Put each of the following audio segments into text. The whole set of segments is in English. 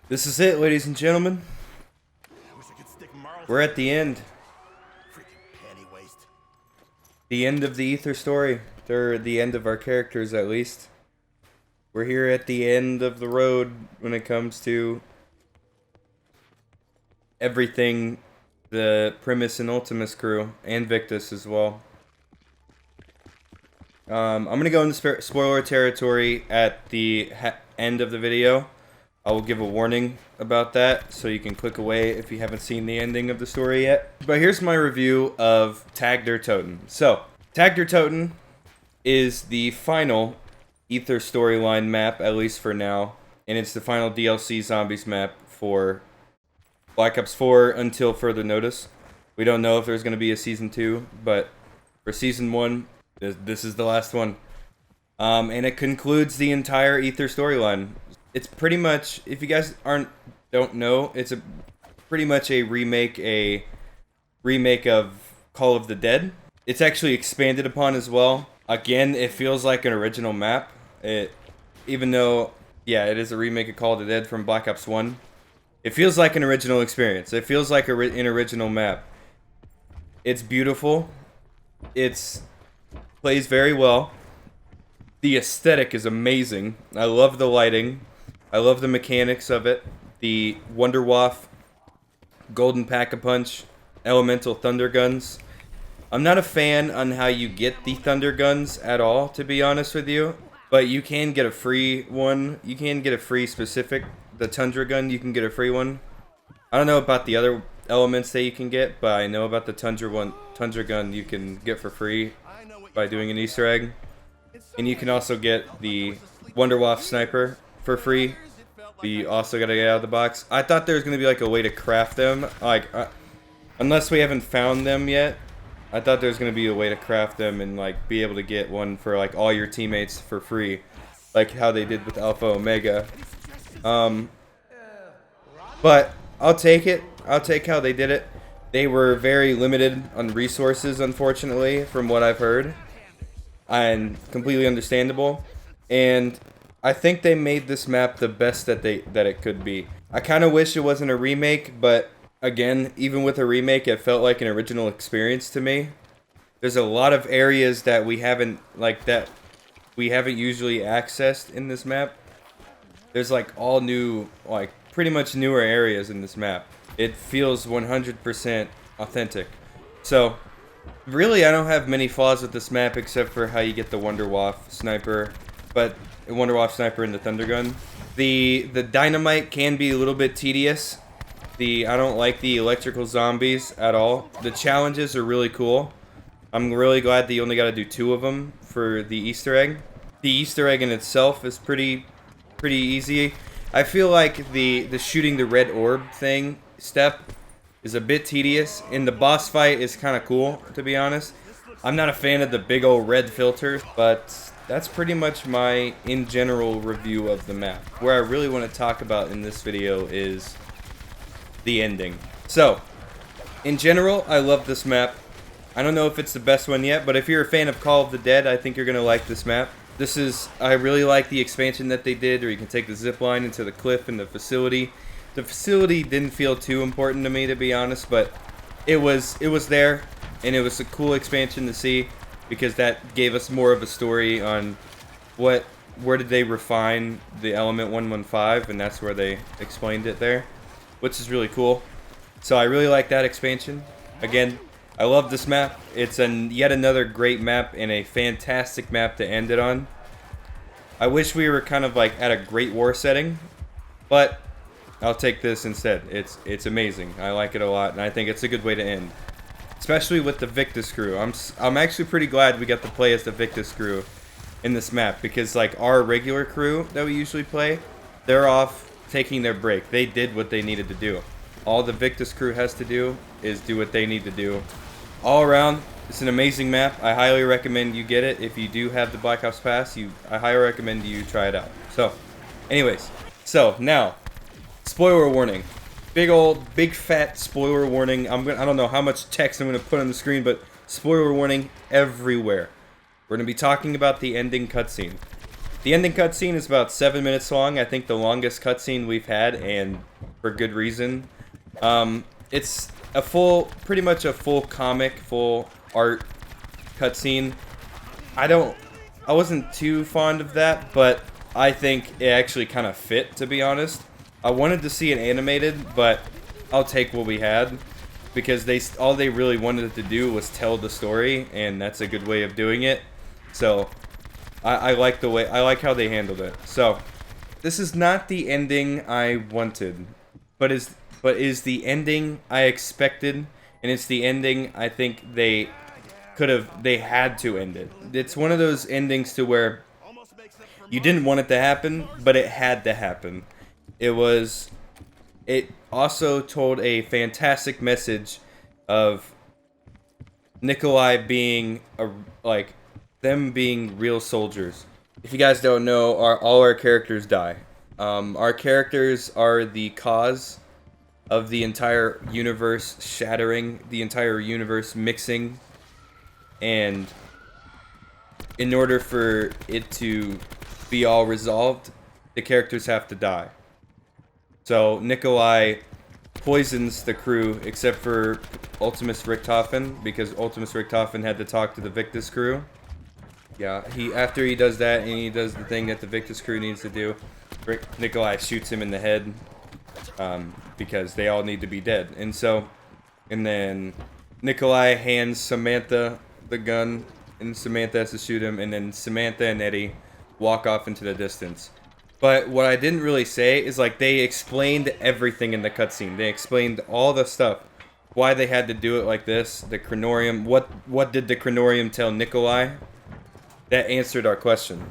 This is it, ladies and gentlemen. We're at the end. The end of the Aether story. Or the end of our characters, at least. We're here at the end of the road when it comes to everything. The Primus and Ultimus crew, and Victus as well. I'm going to go into spoiler territory at the end of the video. I will give a warning about that, so you can click away if you haven't seen the ending of the story yet. But here's my review of Tag Der Toten. So, Tag Der Toten is the final Aether storyline map, at least for now. And it's the final DLC Zombies map for Black Ops 4 until further notice. We don't know if there's going to be a Season 2, but for Season 1, this is the last one. And it concludes the entire Aether storyline. It's pretty much, if you guys don't know, it's pretty much a remake of Call of the Dead. It's actually expanded upon as well. Again, it feels like an original map. Even though, yeah, it is a remake of Call of the Dead from Black Ops 1. It feels like an original experience. It feels like an original map. It's beautiful. It plays very well. The aesthetic is amazing. I love the lighting. I love the mechanics of it. The Wonderwaff, Golden Pack-a-Punch, Elemental Thunder Guns. I'm not a fan on how you get the Thunder Guns at all, to be honest with you. But you can get a free one. You can get a free specific. The Tundra Gun, you can get a free one. I don't know about the other elements that you can get, but I know about the Tundra Gun you can get for free by doing an Easter egg. And you can also get the Wonderwaff Sniper for free. But you also gotta get out of the box. I thought there was gonna be like a way to craft them, like unless we haven't found them yet. I thought there was gonna be a way to craft them and like be able to get one for like all your teammates for free, like how they did with Alpha Omega. But I'll take it. I'll take how they did it. They were very limited on resources, unfortunately, from what I've heard, and completely understandable. And I think they made this map the best that it could be. I kind of wish it wasn't a remake, but again, even with a remake, it felt like an original experience to me. There's a lot of areas that we haven't usually accessed in this map. There's like all new, like pretty much newer areas in this map. It feels 100% authentic. So, really, I don't have many flaws with this map except for how you get the Wonderwaff Sniper, but Wonderwaff Sniper and the Thunder Gun. The dynamite can be a little bit tedious. I don't like the electrical zombies at all. The challenges are really cool. I'm really glad that you only got to do 2 of them for the Easter egg. The Easter egg in itself is pretty easy. I feel like the shooting the red orb thing step is a bit tedious, and the boss fight is kind of cool, to be honest. I'm not a fan of the big old red filter, but that's pretty much my in general review of the map. Where I really want to talk about in this video is the ending. So, in general, I love this map. I don't know if it's the best one yet, but if you're a fan of Call of the Dead, I think you're going to like this map. I really like the expansion that they did, where you can take the zip line into the cliff and the facility. The facility didn't feel too important to me, to be honest, but it was there, and it was a cool expansion to see, because that gave us more of a story on where did they refine the element 115, and that's where they explained it there, which is really cool. So I really like that expansion. Again, I love this map. It's yet another great map and a fantastic map to end it on. I wish we were kind of like at a Great War setting, but I'll take this instead. It's amazing. I like it a lot, and I think it's a good way to end. Especially with the Victus crew. I'm actually pretty glad we got to play as the Victus crew in this map, because like our regular crew that we usually play, they're off taking their break. They did what they needed to do. All the Victus crew has to do is do what they need to do. All around, it's an amazing map. I highly recommend you get it. If you do have the Black Ops Pass, I highly recommend you try it out. So, anyways, now, spoiler warning. Big fat spoiler warning. I don't know how much text I'm gonna put on the screen, but spoiler warning everywhere. We're gonna be talking about the ending cutscene. The ending cutscene is about 7 minutes long. I think the longest cutscene we've had, and for good reason. It's a pretty much a full comic, full art cutscene. I wasn't too fond of that, but I think it actually kind of fit, to be honest. I wanted to see it animated, but I'll take what we had, because all they really wanted it to do was tell the story, and that's a good way of doing it. So I like how they handled it. So this is not the ending I wanted, but is the ending I expected, and it's the ending I think they had to end it. It's one of those endings to where you didn't want it to happen, but it had to happen. It also told a fantastic message of Nikolai being them being real soldiers. If you guys don't know, all our characters die. Our characters are the cause of the entire universe shattering, the entire universe mixing, and in order for it to be all resolved, the characters have to die. So Nikolai poisons the crew except for Ultimus Richthofen, because Ultimus Richthofen had to talk to the Victus crew. Yeah, after he does that and he does the thing that the Victus crew needs to do, Nikolai shoots him in the head, because they all need to be dead. And then Nikolai hands Samantha the gun, and Samantha has to shoot him, and then Samantha and Eddie walk off into the distance. But what I didn't really say is, like, they explained everything in the cutscene. They explained all the stuff, why they had to do it like this, the Chronorium, what did the Chronorium tell Nikolai? That answered our question.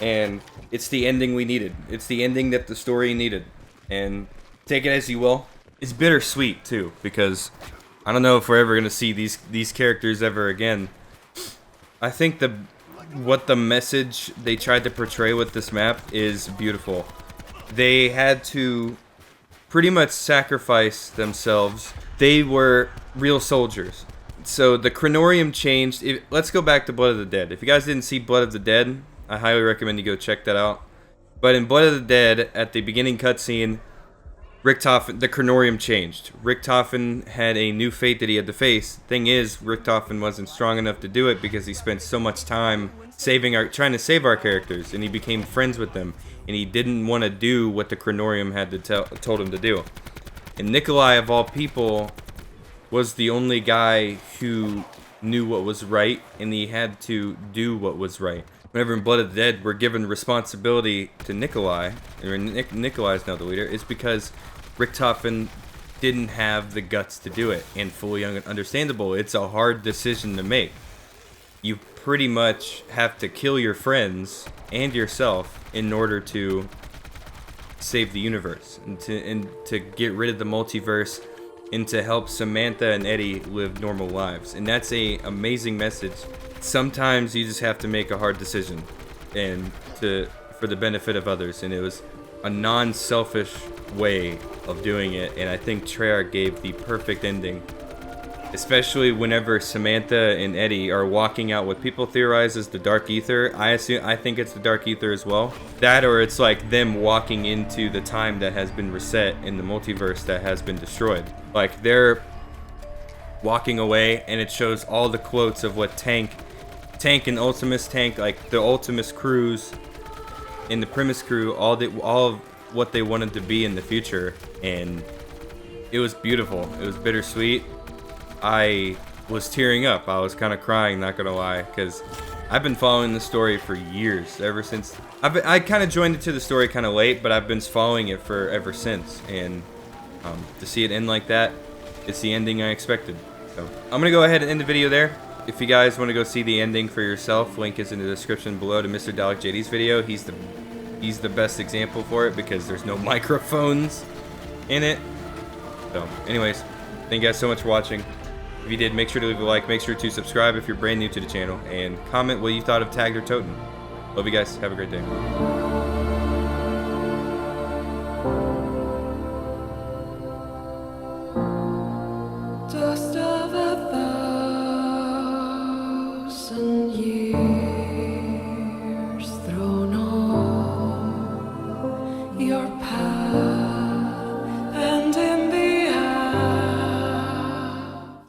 And it's the ending we needed. It's the ending that the story needed. And take it as you will. It's bittersweet too, because I don't know if we're ever gonna see these characters ever again. I think what the message they tried to portray with this map is beautiful. They had to pretty much sacrifice themselves. They were real soldiers. So the Chronorium changed. Let's go back to Blood of the Dead. If you guys didn't see Blood of the Dead, I highly recommend you go check that out. But in Blood of the Dead, at the beginning cutscene, Richthofen, the Chronorium changed. Richthofen had a new fate that he had to face. Thing is, Richthofen wasn't strong enough to do it because he spent so much time trying to save our characters, and he became friends with them, and he didn't want to do what the Chronorium had told him to do. And Nikolai, of all people, was the only guy who knew what was right, and he had to do what was right. Whenever in Blood of the Dead we're given responsibility to Nikolai, and Nikolai's now the leader, it's because Richthofen didn't have the guts to do it, and fully understandable. It's a hard decision to make. You pretty much have to kill your friends and yourself in order to save the universe, and to get rid of the multiverse, and to help Samantha and Eddie live normal lives. And that's a amazing message. Sometimes you just have to make a hard decision, and for the benefit of others. And it was a non-selfish way of doing it, and I think Treyarch gave the perfect ending. Especially whenever Samantha and Eddie are walking out what people theorize as the Dark Aether. I think it's the Dark Aether as well. That, or it's like them walking into the time that has been reset in the multiverse that has been destroyed. Like, they're walking away, and it shows all the quotes of what Tank and Ultimus Tank, like the Ultimus crews and the Primus crew, all of what they wanted to be in the future. And it was beautiful. It was bittersweet. I was tearing up. I was kind of crying, not gonna lie, because I've been following the story for years. Ever since I kind of joined into the story kind of late, but I've been following it for ever since. And to see it end like that, it's the ending I expected. So I'm gonna go ahead and end the video there. If you guys want to go see the ending for yourself, link is in the description below to Mr. Dalek JD's video. He's the best example for it because there's no microphones in it. So, anyways, thank you guys so much for watching. If you did, make sure to leave a like, make sure to subscribe if you're brand new to the channel, and comment what you thought of Tag Der Toten. Love you guys. Have a great day.